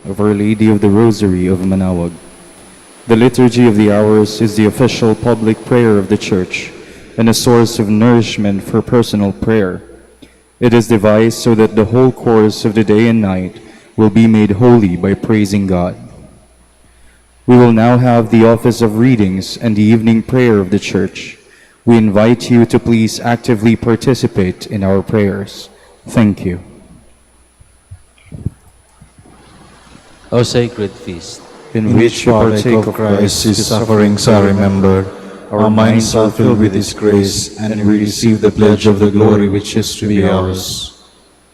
of Our Lady of the Rosary of Manaoag. The Liturgy of the Hours is the official public prayer of the Church and a source of nourishment for personal prayer. It is devised so that the whole course of the day and night will be made holy by praising God. We will now have the office of readings and the evening prayer of the Church. We invite you to please actively participate in our prayers. Thank you. O sacred feast, in which we partake of Christ, his sufferings are remembered, our minds are filled with his grace, and we receive the pledge of the glory which is to be ours.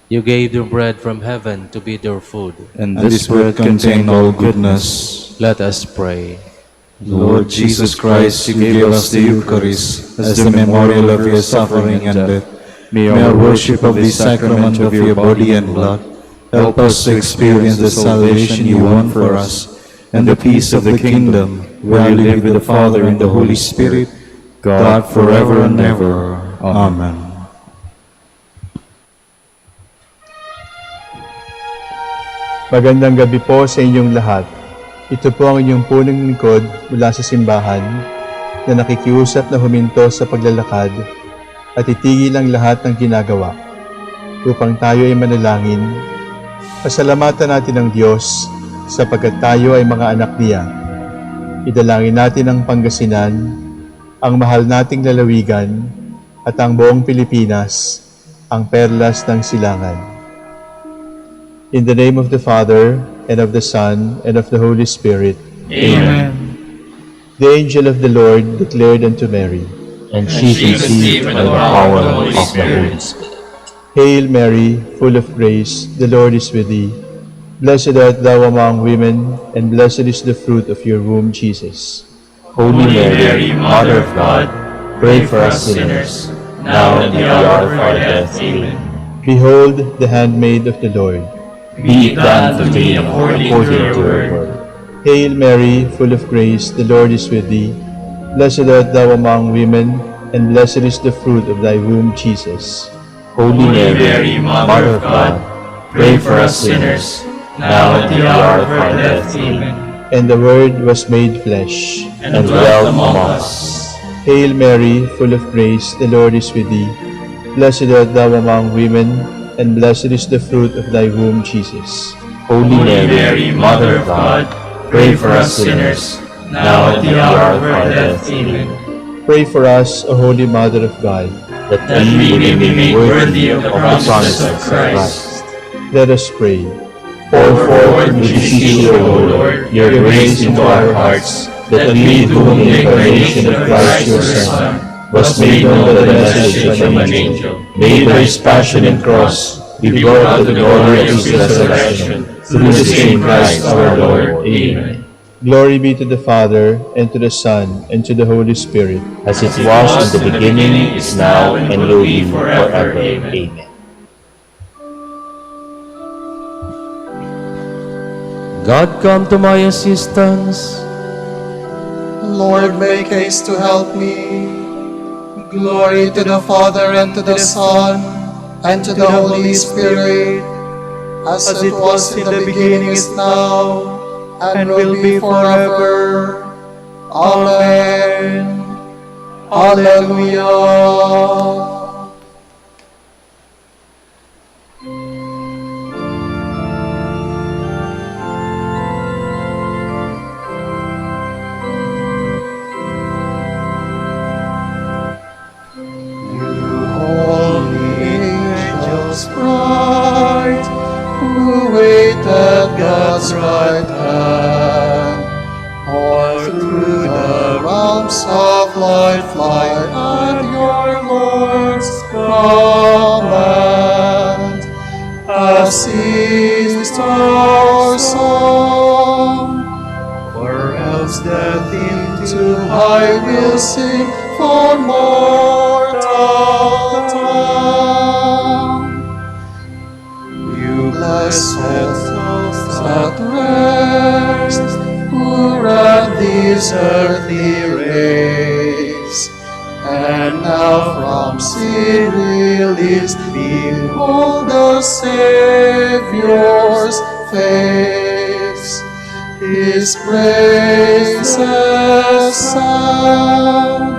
you gave your bread from heaven to be their food. And And this bread contains all goodness. Let us pray. Lord Jesus Christ, you gave us the Eucharist as the memorial of your suffering and death. May our worship of the sacrament of your body and blood help us to experience the salvation you won for us and the peace of the kingdom, where you live with the Father and the Holy Spirit, God forever and ever. Amen. Magandang gabi po sa inyong lahat. Ito po ang inyong punong lingkod mula sa simbahan na nakikiusap na huminto sa paglalakad at itigil ang lahat ng ginagawa upang tayo ay manalangin. Pasalamatan natin ang Diyos sapagkat tayo ay mga anak niya. Idalangin natin ang Pangasinan, ang mahal nating lalawigan at ang buong Pilipinas, ang perlas ng silangan. In the name of the Father, and of the Son, and of the Holy Spirit. Amen. The angel of the Lord declared unto Mary, And she conceived by the power of the Holy Spirit. Hail Mary, full of grace, the Lord is with thee. Blessed art thou among women, and blessed is the fruit of your womb, Jesus. Holy Mary, Mother of God, pray for us sinners, now and at the hour of our death. Amen. Behold the handmaid of the Lord. Be it done to me according to your word. Hail Mary, full of grace, the Lord is with thee. Blessed art thou among women, and blessed is the fruit of thy womb, Jesus. Holy Mary, Mother of God, pray for us sinners, now and at the hour of our death. Amen. And the Word was made flesh, And dwelt among us. Hail Mary, full of grace, the Lord is with thee. Blessed art thou among women, and blessed is the fruit of thy womb, Jesus. Holy Mary, Mother of God, pray for us sinners, now and at the hour of our death. Amen. Pray for us, O Holy Mother of God. That we may be made worthy of the promises of Christ. Let us pray. Pour forward, we beseech you, O Lord, your grace into our hearts, that we, to whom the incarnation of Christ your Son was made known by the message of an angel, made by his passion and cross, be brought to the glory of his resurrection, through the same Christ our Lord. Amen. Glory be to the Father, and to the Son, and to the Holy Spirit. As it was in the beginning, is now, and will be forever. Amen. God, come to my assistance. Lord, make haste to help me. Glory to the Father, and to the Son, and to the Holy Spirit, as it was in the beginning, is now, and will be forever. Amen. Hallelujah. Bright, who wait at God's right hand, or through the realms of light fly at your Lord's command. As is our song, for else death into high will sing for mortal tongue. Blessed souls at rest, who run these earthly race, and now from sin released, behold the Savior's faiths, His praises sound,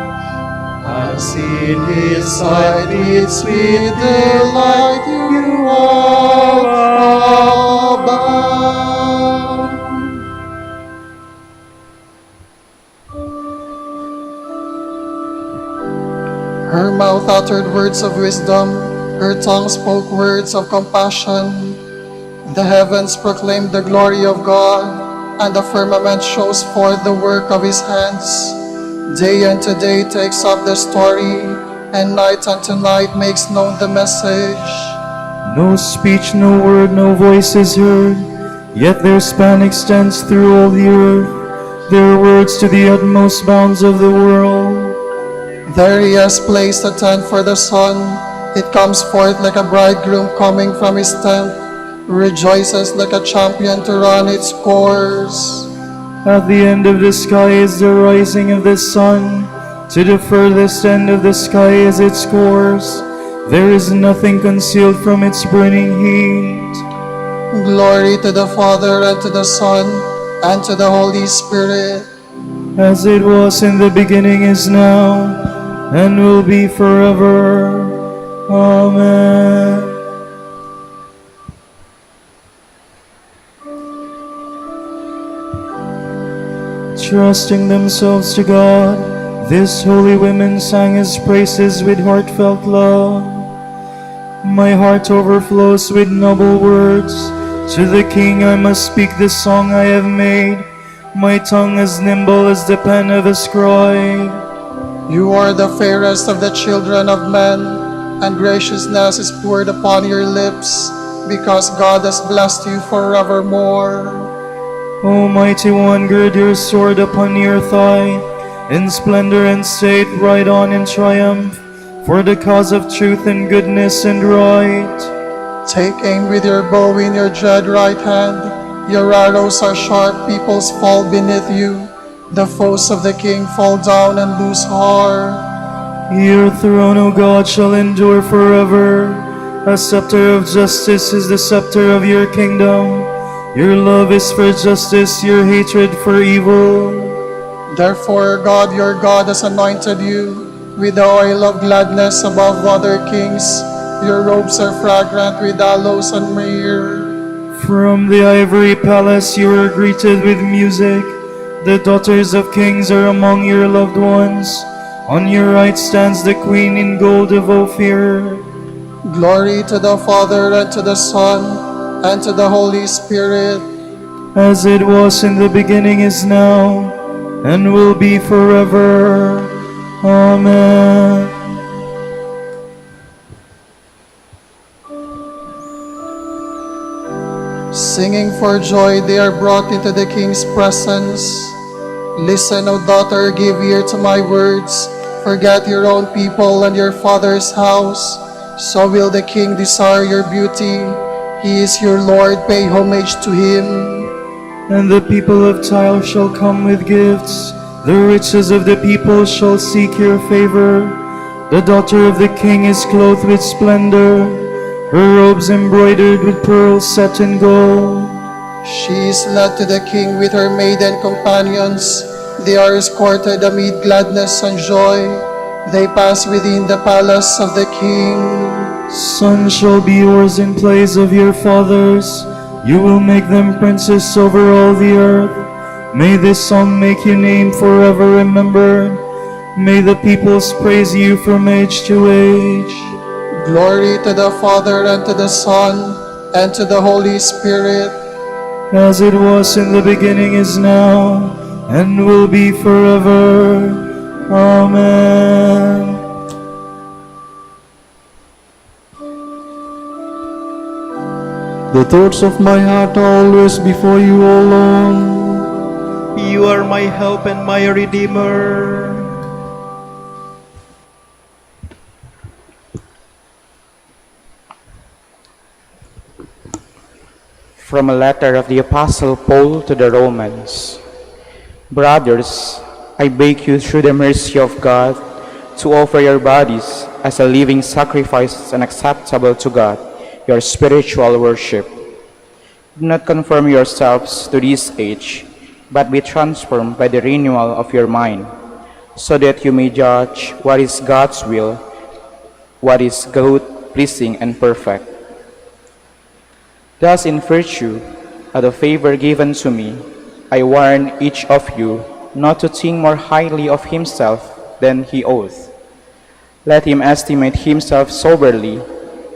as in His sight with sweet delight you all abound. Her mouth uttered words of wisdom, her tongue spoke words of compassion. The heavens proclaim the glory of God, and the firmament shows forth the work of His hands. Day unto day takes up the story, and night unto night makes known the message. No speech, no word, no voice is heard, yet their span extends through all the earth, their words to the utmost bounds of the world. There He has placed a tent for the sun. It comes forth like a bridegroom coming from his tent, rejoices like a champion to run its course. At the end of the sky is the rising of the sun, to the furthest end of the sky is its course. There is nothing concealed from its burning heat. Glory to the Father, and to the Son, and to the Holy Spirit, as it was in the beginning, is now, and will be forever. Amen. Trusting themselves to God, these holy women sang His praises with heartfelt love. My heart overflows with noble words. To the King I must speak the song I have made, my tongue as nimble as the pen of a scribe. you are the fairest of the children of men, and graciousness is poured upon your lips, because God has blessed you forevermore. O mighty one, gird your sword upon your thigh, in splendor and state ride on in triumph, for the cause of truth and goodness and right. Take aim with your bow in your dread right hand. Your arrows are sharp, peoples fall beneath you. The foes of the king fall down and lose heart. Your throne, O God, shall endure forever. A scepter of justice is the scepter of your kingdom. Your love is for justice, your hatred for evil. Therefore God, your God, has anointed you with the oil of gladness above other kings. Your robes are fragrant with aloes and myrrh. From the ivory palace you are greeted with music. The daughters of kings are among your loved ones. On your right stands the queen in gold of Ophir. Glory to the Father, and to the Son, and to the Holy Spirit, as it was in the beginning, is now, and will be forever. Amen. Singing for joy, they are brought into the King's presence. Listen, O daughter, give ear to my words. Forget your own people and your father's house. So will the King desire your beauty. He is your Lord, pay homage to Him. And the people of Tyre shall come with gifts. The riches of the people shall seek your favor. The daughter of the king is clothed with splendor, her robes embroidered with pearls set in gold. She is led to the king with her maiden companions. They are escorted amid gladness and joy. They pass within the palace of the king. Sons shall be yours in place of your fathers. You will make them princes over all the earth. May this song make your name forever remembered. May the peoples praise you from age to age. Glory to the Father, and to the Son, and to the Holy Spirit, as it was in the beginning, is now, and will be forever. Amen. The thoughts of my heart are always before you, O Lord. You are my help and my Redeemer. From a letter of the Apostle Paul to the Romans. Brothers, I beg you through the mercy of God to offer your bodies as a living sacrifice and acceptable to God, your spiritual worship. Do not conform yourselves to this age, but be transformed by the renewal of your mind, so that you may judge what is God's will, what is good, pleasing, and perfect. Thus, in virtue of the favor given to me, I warn each of you not to think more highly of himself than he ought. Let him estimate himself soberly,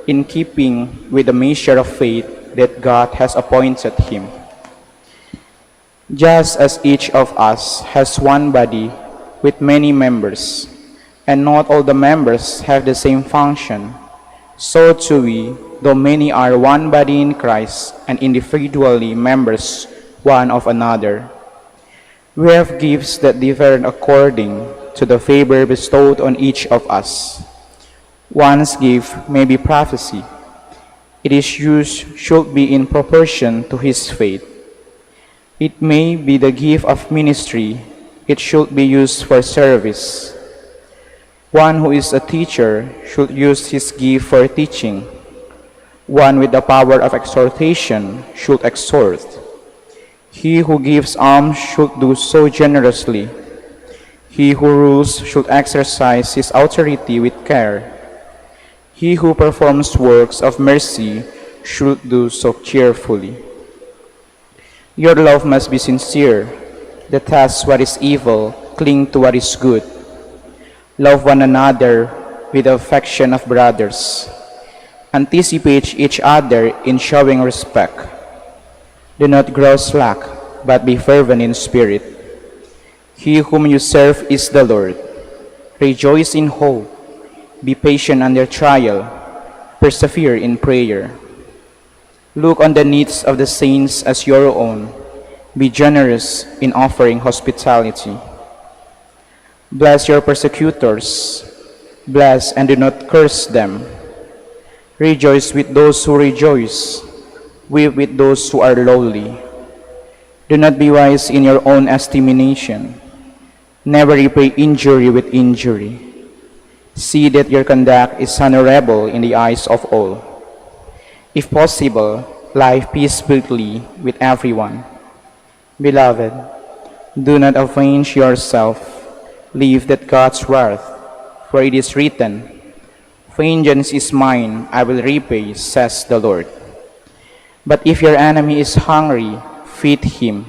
in keeping with the measure of faith that God has appointed him. Just as each of us has one body with many members, and not all the members have the same function, so too we, though many are one body in Christ and individually members one of another. We have gifts that differ according to the favor bestowed on each of us. One's gift may be prophecy. Its use should be in proportion to his faith. It may be the gift of ministry. It should be used for service. One who is a teacher should use his gift for teaching. One with the power of exhortation should exhort. He who gives alms should do so generously. He who rules should exercise his authority with care. He who performs works of mercy should do so cheerfully. Your love must be sincere. Detest what is evil, cling to what is good. Love one another with the affection of brothers. Anticipate each other in showing respect. Do not grow slack, but be fervent in spirit. He whom you serve is the Lord. Rejoice in hope. Be patient under trial. Persevere in prayer. Look on the needs of the saints as your own. Be generous in offering hospitality. Bless your persecutors. Bless and do not curse them. Rejoice with those who rejoice. Weep with those who are lowly. Do not be wise in your own estimation. Never repay injury with injury. See that your conduct is honorable in the eyes of all. If possible, live peaceably with everyone. Beloved, do not avenge yourself. Leave that God's wrath, for it is written, "Vengeance is mine, I will repay, says the Lord." But if your enemy is hungry, feed him.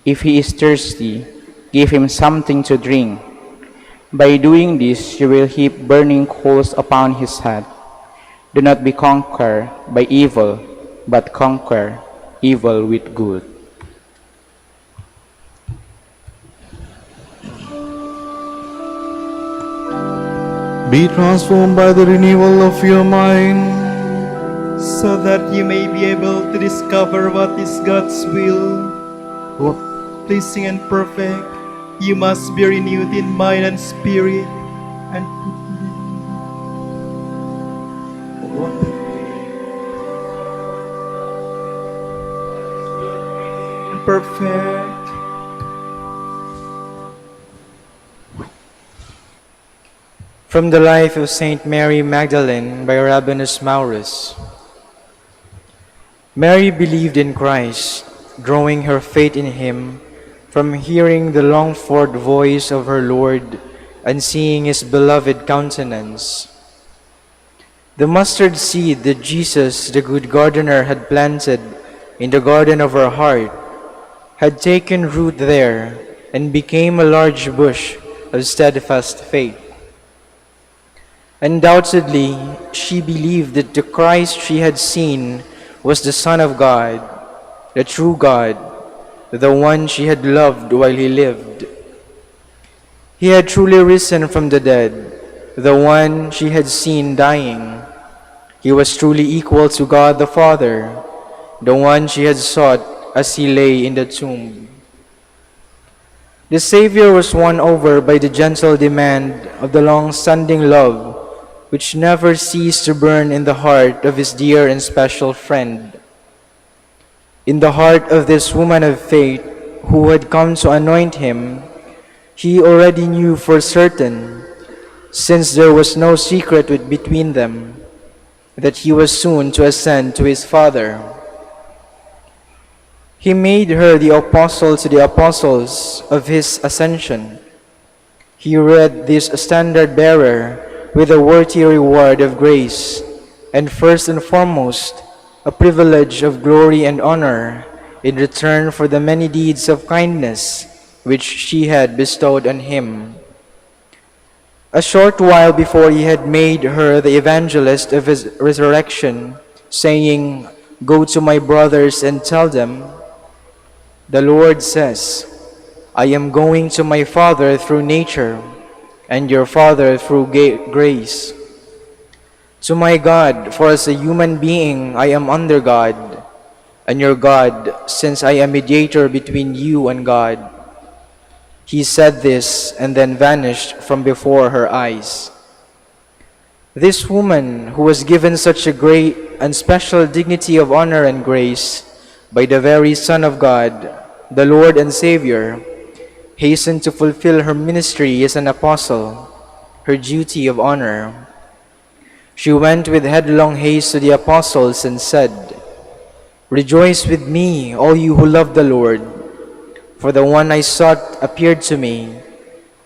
If he is thirsty, give him something to drink. By doing this, you will heap burning coals upon his head. Do not be conquered by evil, but conquer evil with good. Be transformed by the renewal of your mind, so that you may be able to discover what is God's will, pleasing and perfect. You must be renewed in mind and spirit, and perfect. From the life of Saint Mary Magdalene by Rabanus Maurus. Mary believed in Christ, growing her faith in him from hearing the longed-for voice of her Lord and seeing his beloved countenance. The mustard seed that Jesus, the good gardener, had planted in the garden of her heart had taken root there and became a large bush of steadfast faith. Undoubtedly, she believed that the Christ she had seen was the Son of God, the true God, the one she had loved while he lived. He had truly risen from the dead, the one she had seen dying. He was truly equal to God the Father, the one she had sought as he lay in the tomb. The Savior was won over by the gentle demand of the long-standing love which never ceased to burn in the heart of his dear and special friend. In the heart of this woman of faith who had come to anoint him, he already knew for certain, since there was no secret between them, that he was soon to ascend to his Father. He made her the apostle to the apostles of his ascension. He read this standard bearer with a worthy reward of grace, and first and foremost, a privilege of glory and honor in return for the many deeds of kindness which she had bestowed on him. A short while before he had made her the evangelist of his resurrection, saying, "Go to my brothers and tell them, the Lord says, I am going to my Father through nature, and your Father through grace. To my God, for as a human being I am under God, and your God, since I am mediator between you and God." He said this and then vanished from before her eyes. This woman, who was given such a great and special dignity of honor and grace by the very Son of God, the Lord and Savior, hastened to fulfill her ministry as an apostle, her duty of honor. She went with headlong haste to the apostles and said, "Rejoice with me, all you who love the Lord, for the one I sought appeared to me,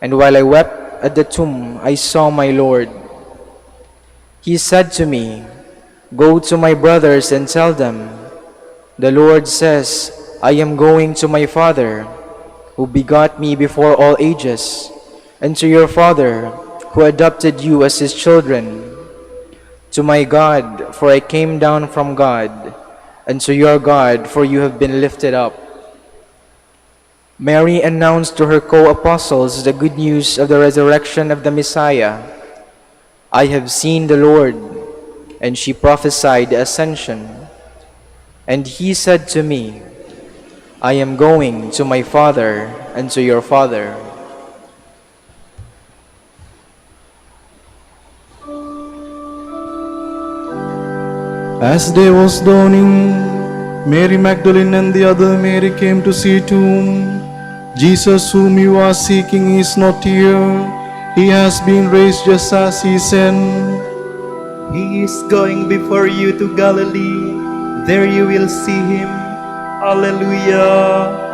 and while I wept at the tomb, I saw my Lord. He said to me, 'Go to my brothers and tell them, the Lord says, I am going to my Father, who begot me before all ages, and to your Father, who adopted you as his children, to my God, for I came down from God, and to your God, for you have been lifted up.'" Mary announced to her co-apostles the good news of the resurrection of the Messiah. "I have seen the Lord," and she prophesied the ascension. "And he said to me, I am going to my Father and to your Father." As day was dawning, Mary Magdalene and the other Mary came to see tomb. Jesus, whom you are seeking, is not here. He has been raised just as he said. He is going before you to Galilee. There you will see him. Alleluia,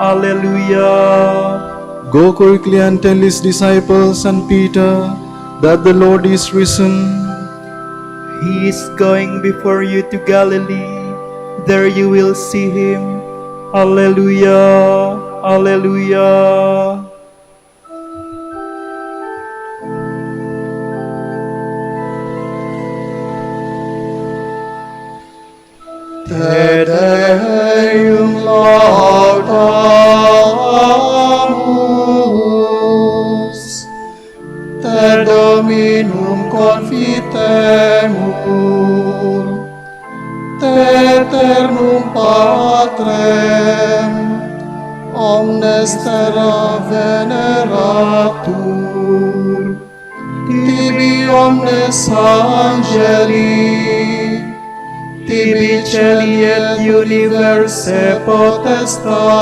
alleluia. Go quickly and tell his disciples and Peter that the Lord is risen. He is going before you to Galilee. There you will see him. Alleluia, alleluia. Te Deum laudamus, Te Dominum confitemur, Te eternum Patrem, omnes terra veneratur, Tibi omnes angeli, Tibi celi et universe potestates,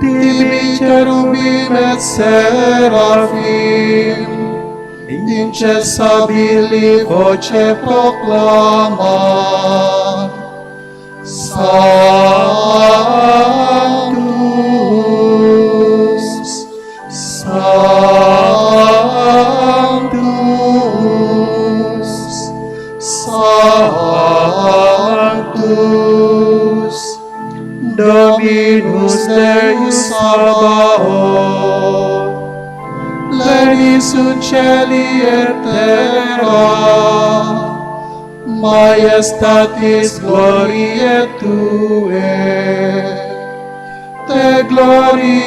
Tibi cherubim et seraphim, incessabili voce proclamat, Sanctus, Sanctus, Sanctus, Dominus Deus Sabaoth, Pleni sunt celi et terra, Majestatis gloriae Tuae, Te gloriosus,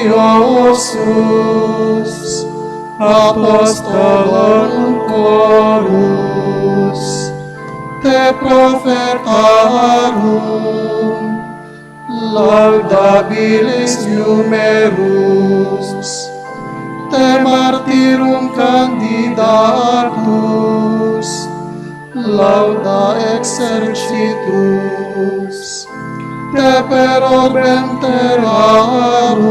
Apostolorum chorus, Te prophetarum, laudabilis numerus, Te martyrum candidatus, lauda exercitus, Te per orbem terrarum,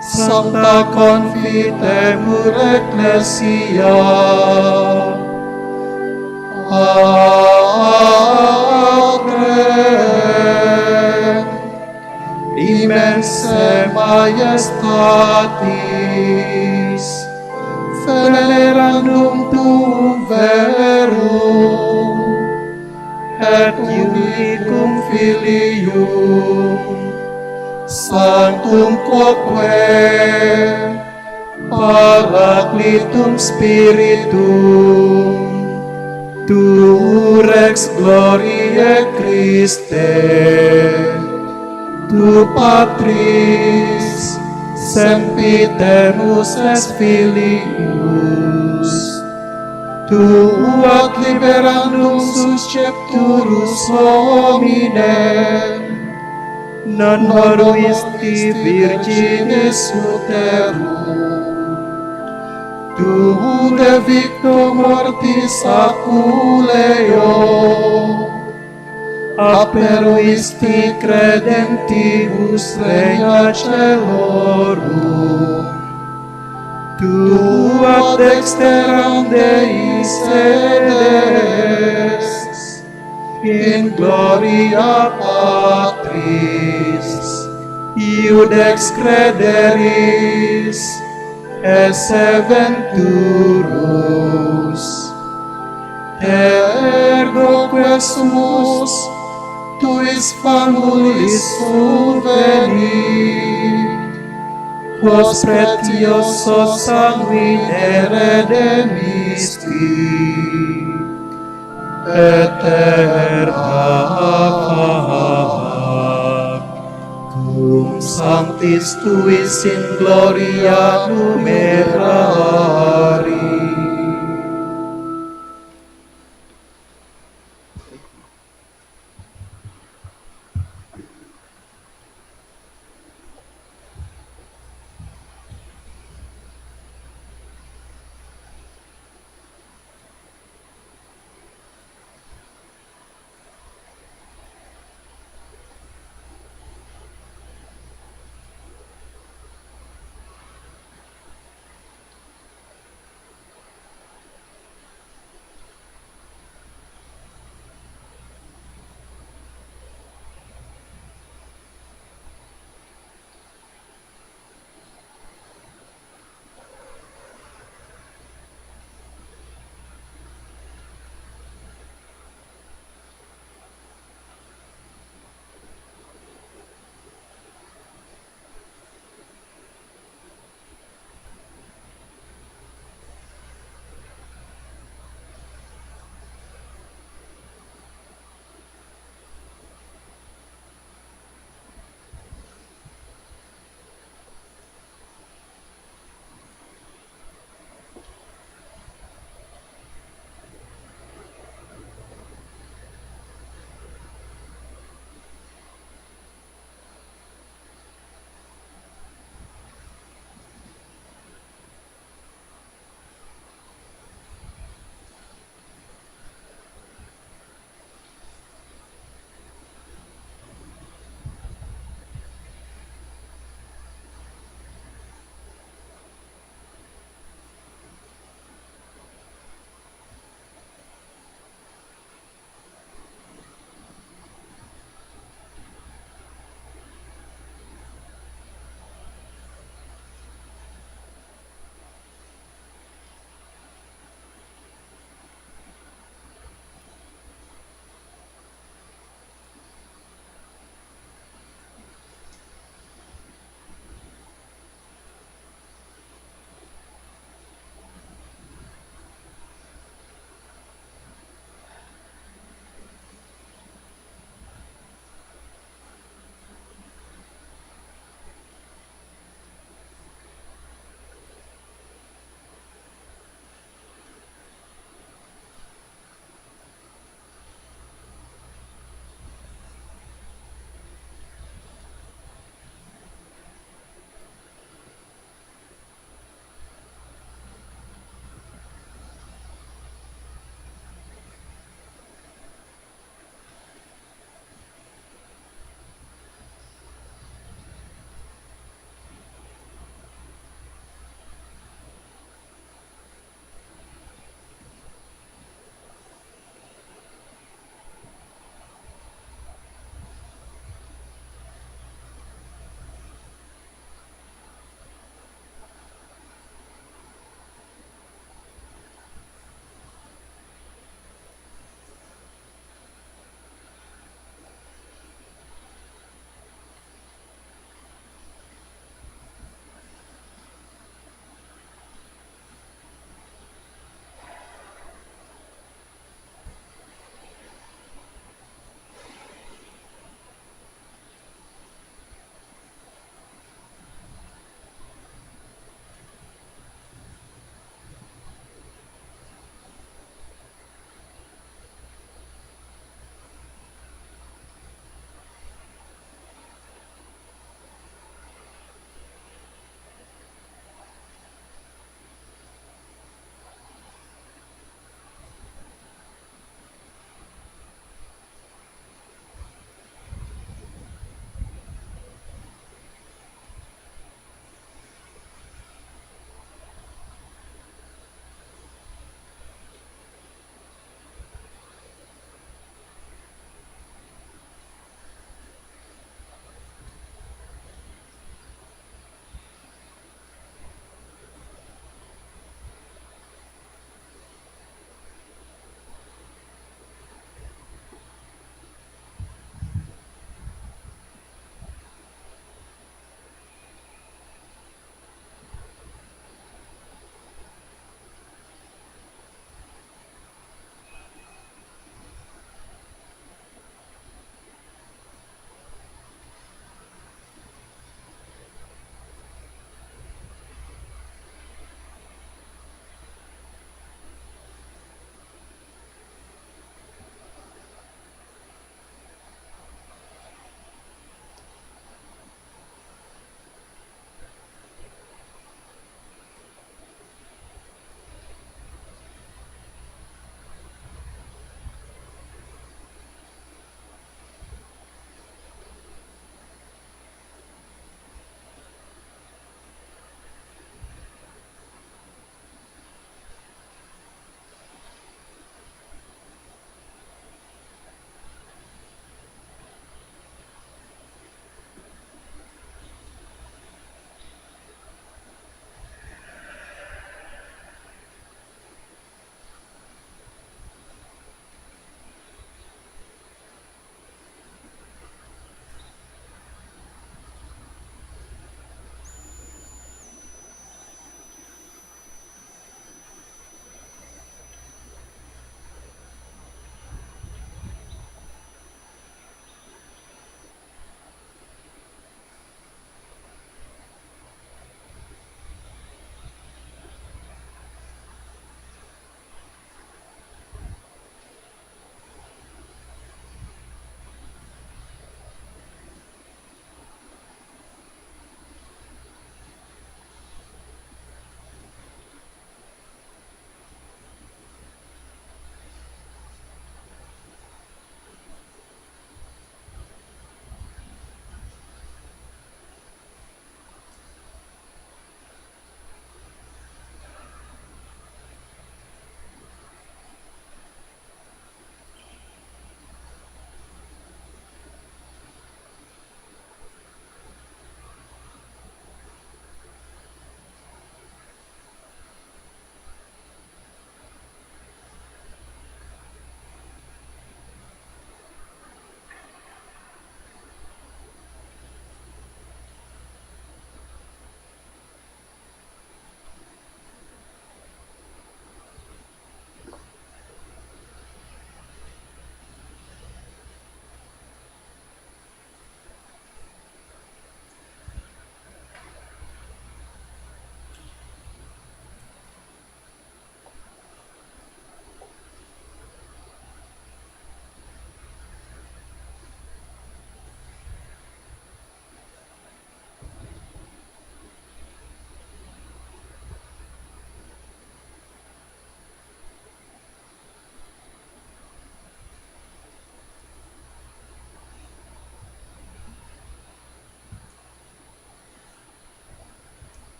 Sancta confitemur ecclesia, Amen. majestatis, venerandum tuum verum, et unicum Filium, Sanctum quoque, Paraclitum Spiritum, Tu Rex Gloriae Christe, Tu Patris, sempiterus es Filius, Tu ad liberandum suscepturus hominem, non horruisti virginis uterum, Tu de victo mortis aculeo, aperuisti credentibus regna celorum, Tu ad dexteram Dei sedes, in gloria Patris, iudex crederis, esse venturus, ergo quesumus tuis famulis subvenit, quos pretioso sanguine redemisti, eterna cum sanctis tuis in gloria numerari.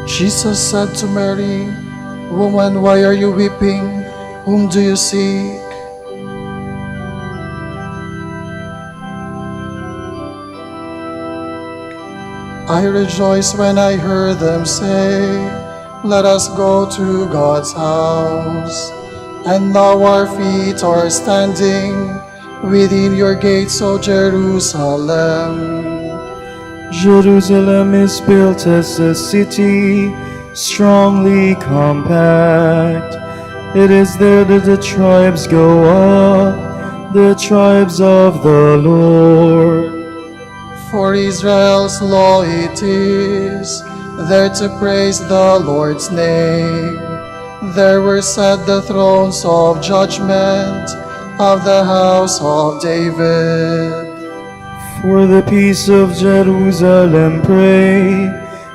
Jesus said to Mary, "Woman, why are you weeping? Whom do you seek?" I rejoiced when I heard them say, "Let us go to God's house." And now our feet are standing within your gates, O Jerusalem. Jerusalem is built as a city, strongly compact. It is there that the tribes go up, the tribes of the Lord. For Israel's law it is, there to praise the Lord's name. There were set the thrones of judgment of the house of David. For the peace of Jerusalem pray,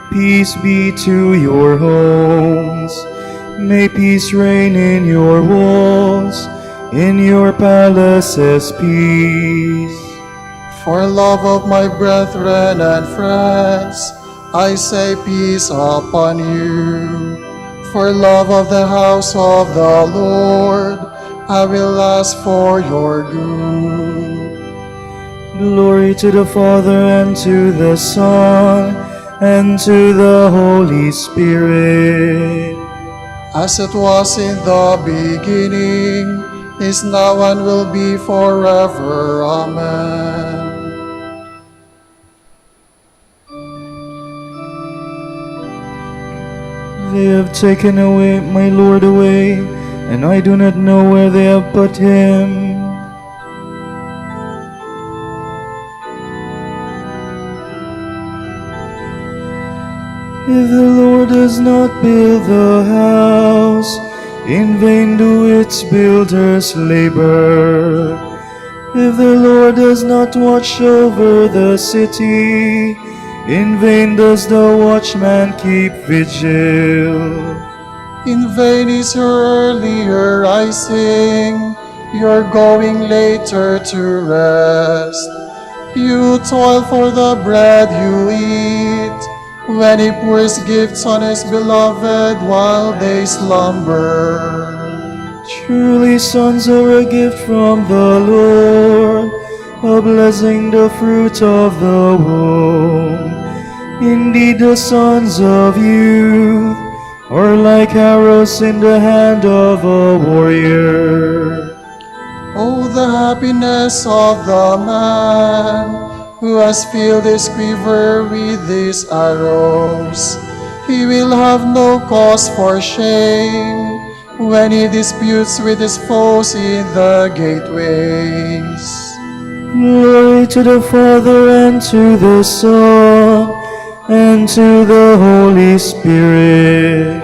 peace be to your homes. May peace reign in your walls, in your palaces peace. For love of my brethren and friends, I say peace upon you. For love of the house of the Lord, I will ask for your good. Glory to the Father, and to the Son, and to the Holy Spirit. As it was in the beginning, is now, and will be forever. Amen. They have taken away my Lord away, and I do not know where they have put him. If the Lord does not build the house, in vain do its builders labor. If the Lord does not watch over the city, in vain does the watchman keep vigil. In vain is your earlier rising, your going later to rest. You toil for the bread you eat, when he pours gifts on his beloved while they slumber. Truly sons are a gift from the Lord, a blessing, the fruit of the womb. Indeed, the sons of youth are like arrows in the hand of a warrior. Oh, the happiness of the man who has filled his quiver with these arrows. He will have no cause for shame when he disputes with his foes in the gateways. Glory to the Father, and to the Son, and to the Holy Spirit.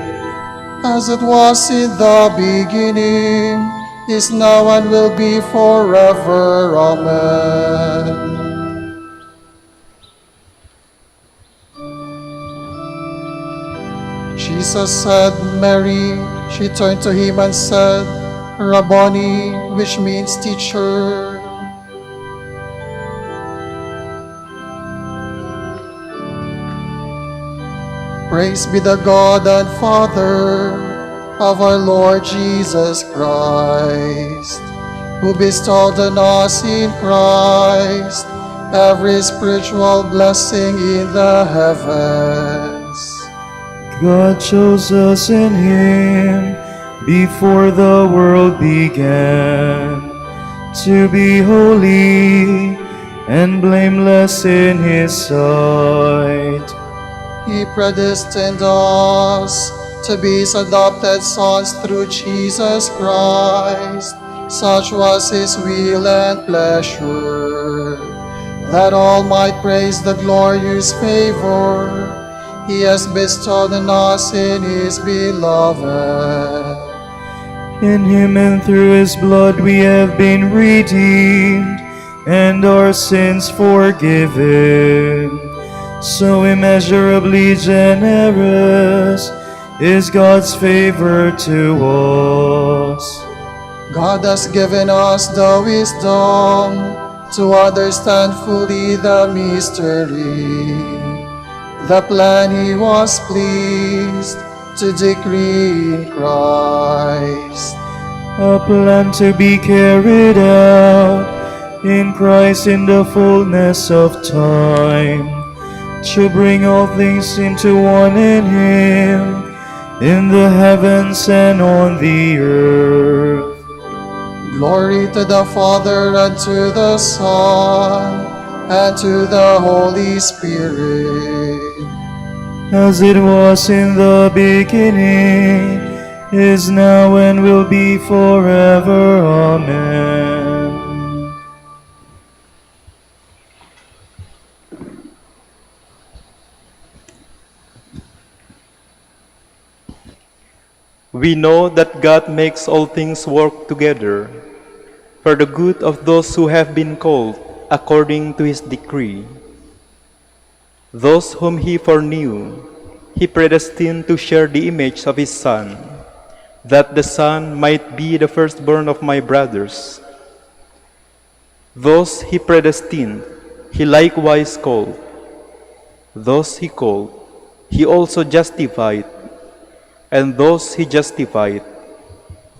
As it was in the beginning, is now, and will be forever. Amen. Jesus said, "Mary." She turned to him and said, "Rabboni," which means teacher. Praise be the God and Father of our Lord Jesus Christ, who bestowed on us in Christ every spiritual blessing in the heavens. God chose us in him before the world began, to be holy and blameless in his sight. He predestined us to be his adopted sons through Jesus Christ. Such was his will and pleasure, that all might praise the glorious favor he has bestowed on us in his beloved. In him and through his blood we have been redeemed, and our sins forgiven. So immeasurably generous is God's favor to us. God has given us the wisdom to understand fully the mystery, the plan he was pleased to decree in Christ. A plan to be carried out in Christ in the fullness of time, to bring all things into one in him, in the heavens and on the earth. Glory to the Father, and to the Son, and to the Holy Spirit. As it was in the beginning, is now, and will be forever. Amen. We know that God makes all things work together for the good of those who have been called according to his decree. Those whom he foreknew, he predestined to share the image of his Son, that the Son might be the firstborn of my brothers. Those he predestined, he likewise called. Those he called, he also justified. And those he justified,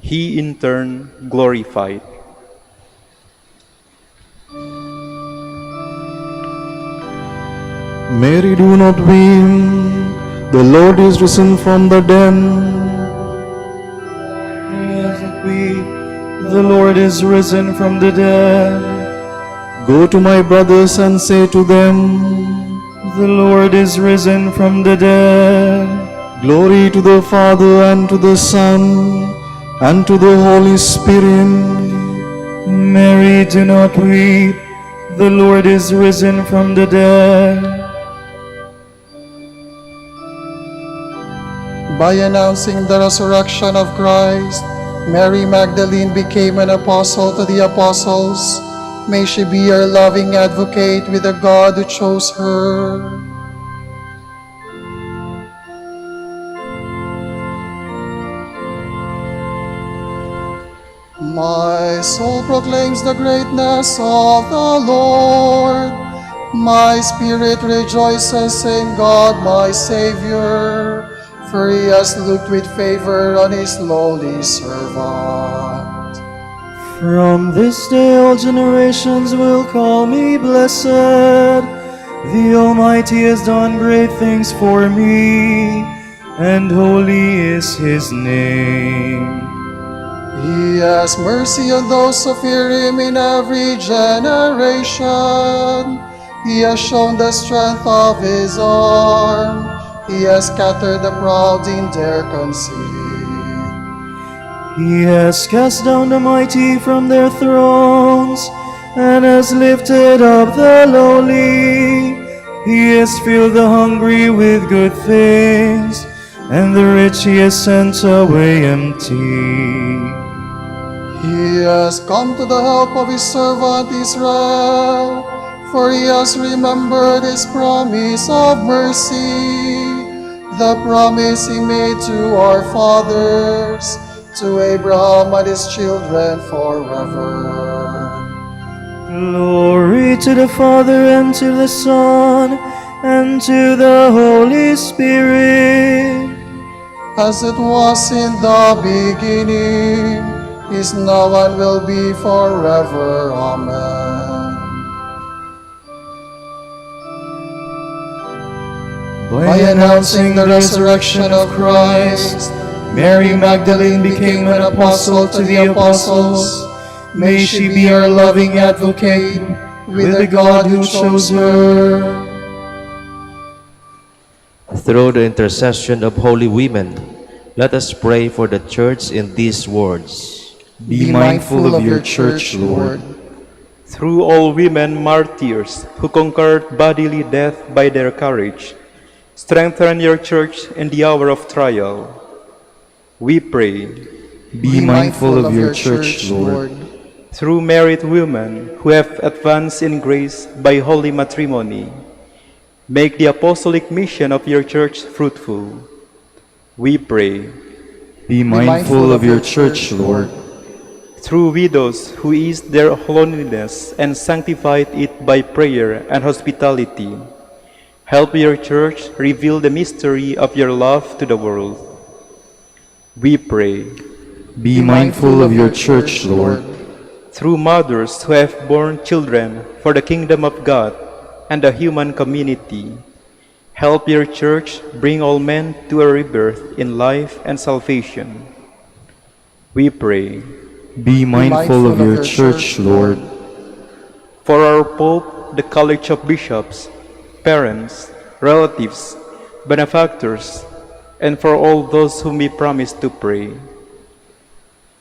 he in turn glorified. Mary, do not weep. The Lord is risen from the dead. The Lord is risen from the dead. Go to my brothers and say to them, The Lord is risen from the dead. Glory to the Father, and to the Son, and to the Holy Spirit. Mary, do not weep. The Lord is risen from the dead. By announcing the resurrection of Christ, Mary Magdalene became an apostle to the apostles. May she be our loving advocate with the God who chose her. My soul proclaims the greatness of the Lord. My spirit rejoices in God my Savior, for he has looked with favor on his lowly servant. From this day all generations will call me blessed. The Almighty has done great things for me, and holy is his name. He has mercy on those who fear him in every generation. He has shown the strength of his arm. He has scattered the proud in their conceit. He has cast down the mighty from their thrones, and has lifted up the lowly. He has filled the hungry with good things, and the rich he has sent away empty. He has come to the help of his servant Israel, for he has remembered his promise of mercy, the promise he made to our fathers, to Abraham and his children forever. Glory to the Father, and to the Son, and to the Holy Spirit. As it was in the beginning, is now, and will be forever. Amen. By announcing the resurrection of Christ, Mary Magdalene became an apostle to the apostles. May she be our loving advocate with the God who chose her. Through the intercession of holy women, let us pray for the Church in these words. Be mindful of your church, Lord. Through all women martyrs who conquered bodily death by their courage, strengthen your church in the hour of trial. We pray. Be mindful of your church, Lord. Through married women who have advanced in grace by holy matrimony, make the apostolic mission of your church fruitful. We pray. Be mindful of your church, Lord. Through widows who eased their loneliness and sanctified it by prayer and hospitality, Help your church reveal the mystery of your love to the world. We pray. Be mindful of your church, Lord. Through mothers who have borne children for the kingdom of God and the human community, help your church bring all men to a rebirth in life and salvation. We pray. Be mindful of your church, Lord. For our Pope, the College of Bishops, parents, relatives, benefactors, and for all those whom we promise to pray.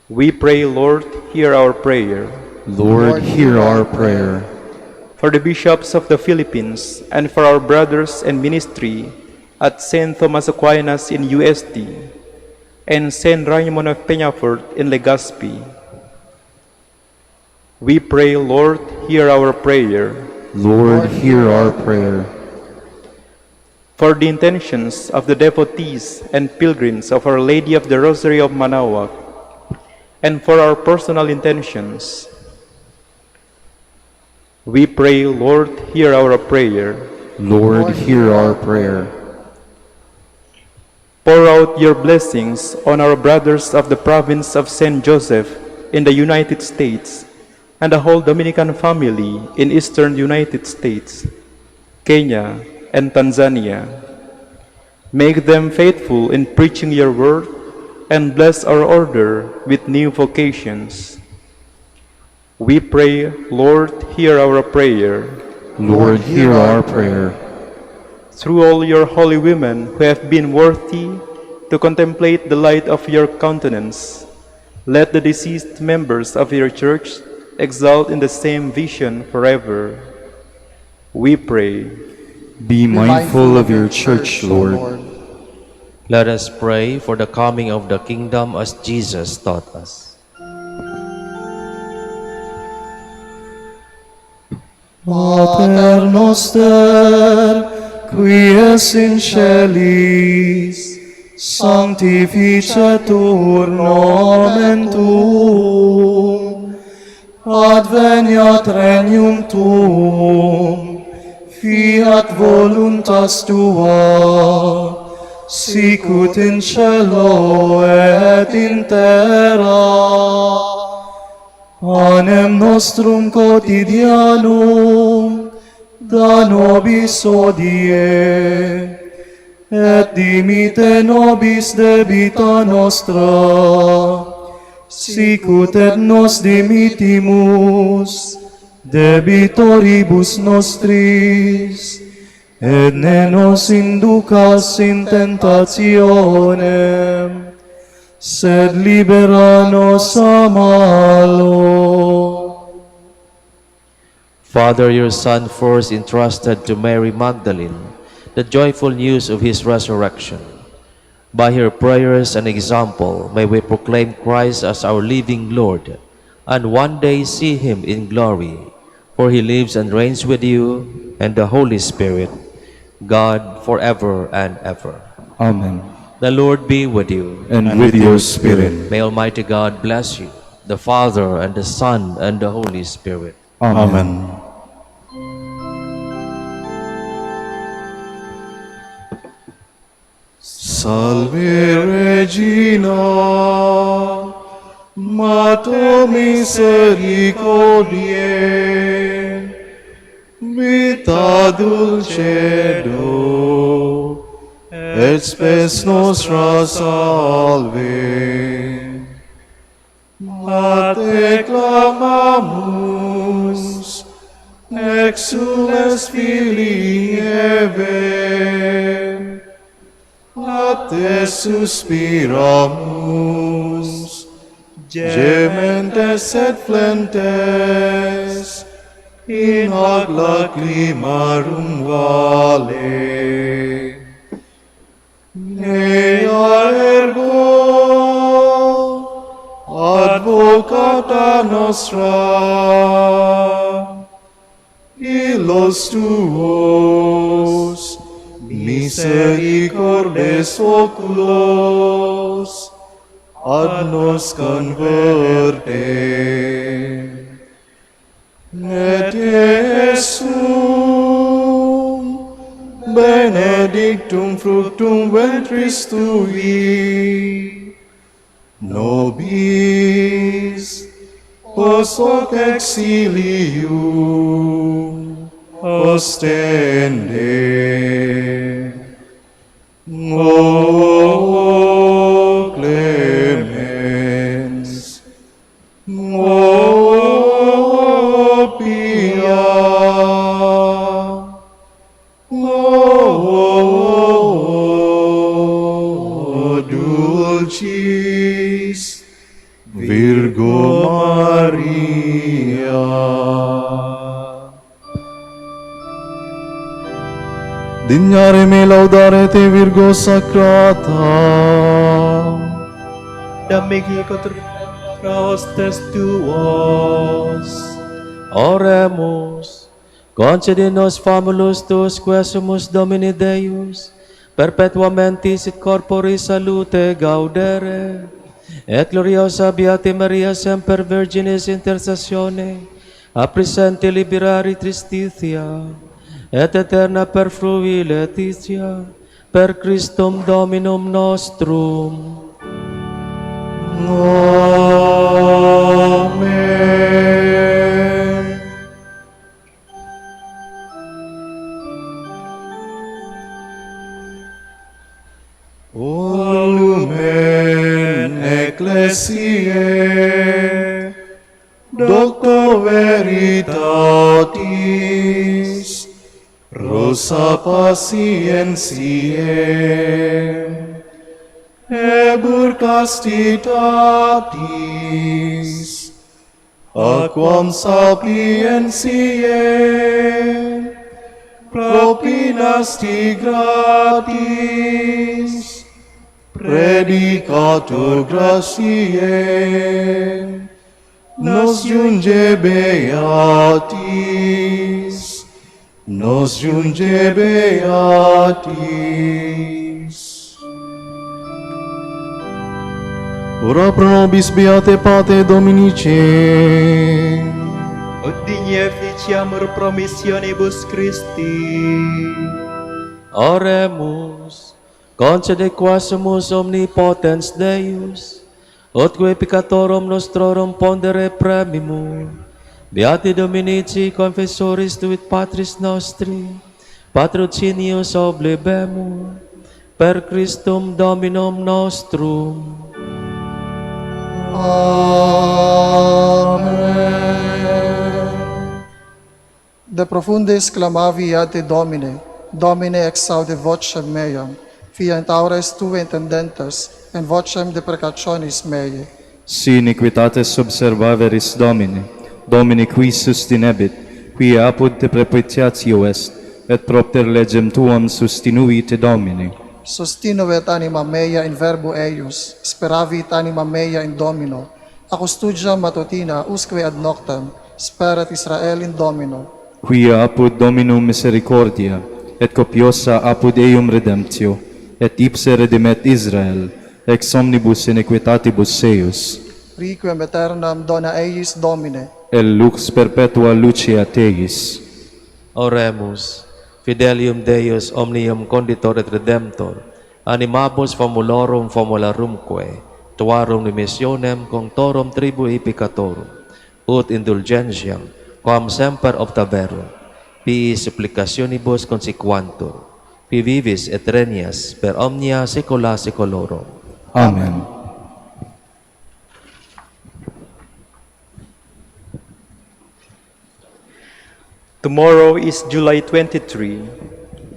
We pray, Lord, hear our prayer. Lord, hear our prayer. For the bishops of the Philippines and for our brothers in ministry at St. Thomas Aquinas in UST and St. Raymond of Peñafort in Legazpi. We pray, Lord, hear our prayer. Lord, hear our prayer. For the intentions of the devotees and pilgrims of Our Lady of the Rosary of Manaoag, and for our personal intentions, we pray, Lord, hear our prayer. Lord, hear our prayer. Pour out your blessings on our brothers of the province of St. Joseph in the United States and the whole Dominican family in eastern United States, Kenya, and Tanzania. Make them faithful in preaching your word and bless our order with new vocations. We pray, Lord, hear our prayer. Lord, hear our prayer. Through all your holy women who have been worthy to contemplate the light of your countenance, let the deceased members of your church exult in the same vision forever. We pray. Be mindful of your church, Lord. Let us pray for the coming of the kingdom as Jesus taught us. Pater noster, qui es in celis, sanctificetur nomen tuum, adveniat regnum tuum, fiat voluntas tua, sicut in cielo et in terra. Panem nostrum quotidianum da nobis hodie, et dimite nobis debita nostra, sicut et nos dimitimus debitoribus nostris, et ne nos inducas in tentationem, sed libera nos a malo. Father, your Son first entrusted to Mary Magdalene the joyful news of his resurrection. By her prayers and example, may we proclaim Christ as our living Lord, and one day see him in glory, for he lives and reigns with you and the Holy Spirit, God forever and ever. Amen. The Lord be with you. And with your spirit. May Almighty God bless you, the Father, and the Son, and the Holy Spirit. Amen. Salve Regina, Mater misericordiae, vita dulcedo, et spes nostra salve. A te clamamus, exules filii Eve, a te suspiramus, gementes et flentes, in hoc lacrimarum vale. Ea ergo, advocata nostra, illos tuos, misericordes oculos, ad nos converte. Et Jesum, benedictum fructum ventris tui, nobis os hoc exilium ostende. O clemens, O pia, O dulcis Virgo Maria. Dignare me laudare te Virgo Sacrata. Damigi contra hostes tuos. Oremus, concede nos famulus tuus quesumus Domini Deus, perpetuamente sit corpore salute gaudere, et gloriosa Beate Maria semper Virginis intercessione, a presente liberari tristitia, et eterna per frui laetitia, per Christum Dominum nostrum. Amen. O lumen ecclesiae, doctor veritatis, rosa patientiae, ebur castitatis, aquam sapientiae, propinasti gratis, predicatur gratiae, nos junge beatis, nos junge beatis. Ora pro nobis Beate Pate Dominice. Ut digne ficiamur promissionibus Christi. Oremus, concede quasumus omnipotens Deus, utque peccatorum nostrorum pondere premimur, Beati Dominici confessoris tuit Patris nostri, patrocinius oblibemur, per Christum Dominum nostrum. Amen. De profundis clamavi ad te Domine, Domine exaude vocem meam, fiant aures tue intendentes, en vocem deprecationis meae. Si iniquitates observaveris Domine, Domine qui sustinebit, qui apud te propitiatio est, et propter legem tuam sustinui te Domine. Sustinuet anima mea in verbo eius, speravit anima mea in Domino. Accustudia matutina usque ad noctem, sperat Israel in Domino. Quia apud Dominum misericordia, et copiosa apud eum redemptio, et ipse redimet Israel, ex omnibus iniquitatibus eius. Requiem aeternam dona eis Domine. El lux perpetua lucia teis. Oremus, Fidelium Deus omnium conditor et redemptor, animabus famulorum famularumque, tuarum dimissionem conctorum tribui peccatorum, ut indulgentiam, quam semper optaverum, pi supplicationibus consequantur, pi vivis et regnias per omnia saecula saeculorum. Amen. Tomorrow is July 23,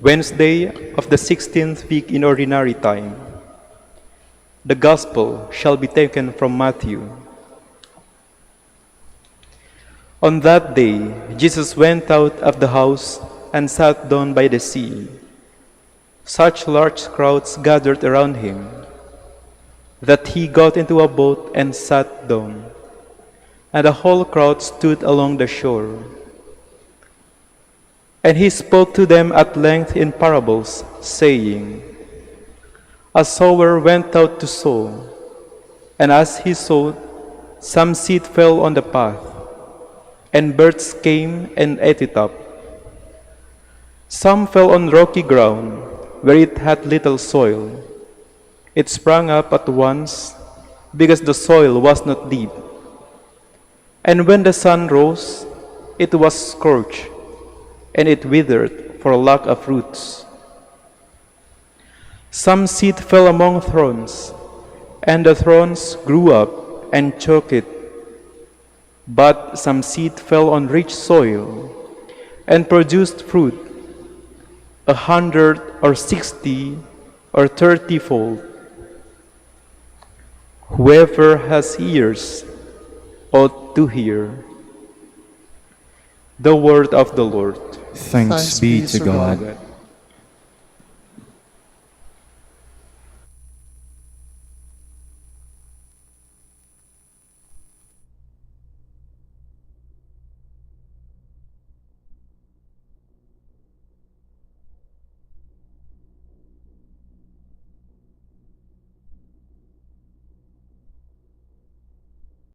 Wednesday of the 16th week in Ordinary Time. The Gospel shall be taken from Matthew. On that day, Jesus went out of the house and sat down by the sea. Such large crowds gathered around him that he got into a boat and sat down, and the whole crowd stood along the shore. And he spoke to them at length in parables, saying, A sower went out to sow, and as he sowed, some seed fell on the path, and birds came and ate it up. Some fell on rocky ground, where it had little soil. It sprang up at once, because the soil was not deep. And when the sun rose, it was scorched, and it withered for lack of roots. Some seed fell among thorns, and the thorns grew up and choked it. But some seed fell on rich soil, and produced fruit, 100 or 60 or 30-fold. Whoever has ears ought to hear. The word of the Lord. Thanks be to God.